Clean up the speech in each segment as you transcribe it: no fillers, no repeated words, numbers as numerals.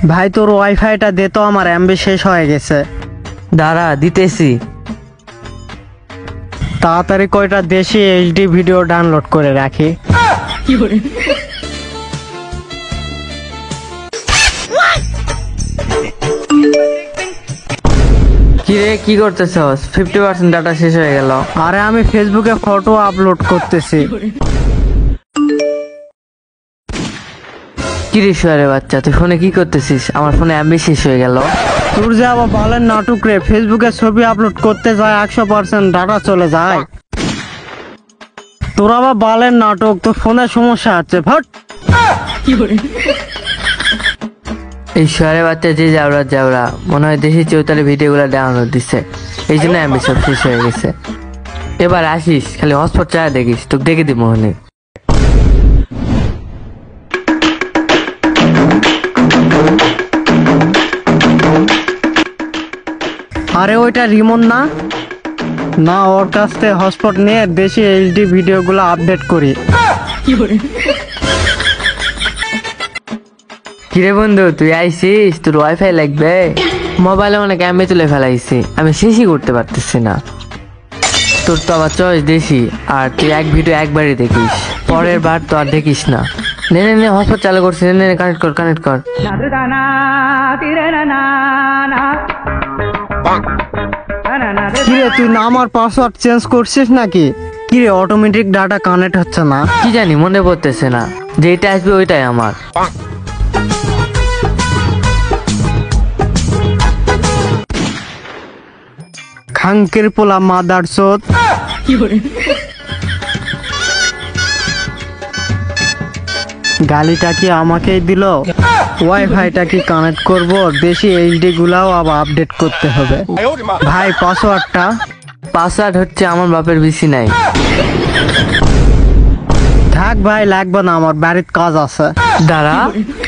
ভাই তোর ওয়াইফাইটা দে তো, আমার এমবি শেষ হয়ে গেছে। দাঁড়া দিতেছি। তাড়াতাড়ি কয়টা দেশি এইচডি ভিডিও ডাউনলোড করে রাখি। কি রে কি করতেছস? 50% ডাটা শেষ হয়ে গেল। আরে আমি ফেসবুকে ফটো আপলোড করতেছি। কি রে শুয়ারে বাচ্চা, তুই ফোনে কি করতেছিস? আমার ফোনে এমবি শেষ হয়ে গেল। তোর যে আবার বালের নাটক রে, ফেসবুকে ছবি আপলোড করতে যায় 100% ডাটা চলে যায়। তোর আবার বালের নাটক, তোর ফোনে সমস্যা আছে ভাট। এই শুয়ারে বাচ্চা যে যাওরা মনে হয় দেশি চৌতালি ভিডিও গুলা ডাউনলোড দিচ্ছে, এই জন্য এমবি সব শেষ হয়ে গেছে। এবার আসিস, খালি হটস্পট চায় দেখিস, তোকে ডেকে দিব মনে। আরে ওইটা রিমন না? না, ওর কাছ থেকে হটস্পট নিয়ে দেশি এইচডি ভিডিওগুলো আপডেট করি। কিরে বন্ধু তুই আইসিস? তোর ওয়াইফাই লাগবে? মোবাইলে অনেক এমবি তুলে ফেলাইছি, আমি শেষই করতে পারতেছি না। তোর তো আবার চয়েস দেশি, আর তুই এক ভিডিও একবারই দেখিস, পরের বার তো আর দেখিস না। নে নে নে হটস্পট চালু করছি, নে নে কানেক্ট কর। কিরে তুই না আমার পাসওয়ার্ড চেঞ্জ করছিস নাকি? কিরে অটোমেটিক ডাটা কানেক্ট হচ্ছে না? কি জানি মনে পড়তেছে না, যেটা আসবে ওইটাই আমার। খাঙ্কির পোলা মাদার চোদ। গালিটা কি আমাকেই দিল? ওয়াইফাইটা কি কানেক্ট করব? দেশি এইচডি গুলাও আবার আপডেট করতে হবে। ভাই পাসওয়ার্ডটা? পাসওয়ার্ড হচ্ছে আমার বাপের বিসি নাই। থাক ভাই, লাগবে না, আমার বাড়ির কাজ আছে। দাঁড়া,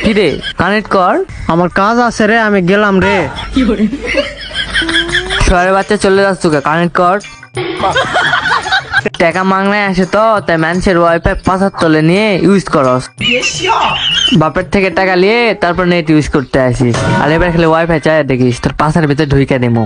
কি রে কানেক্ট কর। আমার কাজ আছে রে, আমি গেলাম রে। শহরের বাচ্চা চলে যাচ্ছে, তোকে কানেক্ট কর। টাকা মাংনায় আসে তো, তাই মানুষের ওয়াইফাই 75 নিয়ে ইউজ করস। বাপের থেকে টাকা নিয়ে তারপর নেট ইউজ করতে আসিস, আর এবার খালি ওয়াইফাই চাই দেখিস, তোর পাশার ভিতরে ঢুইকা দেবো।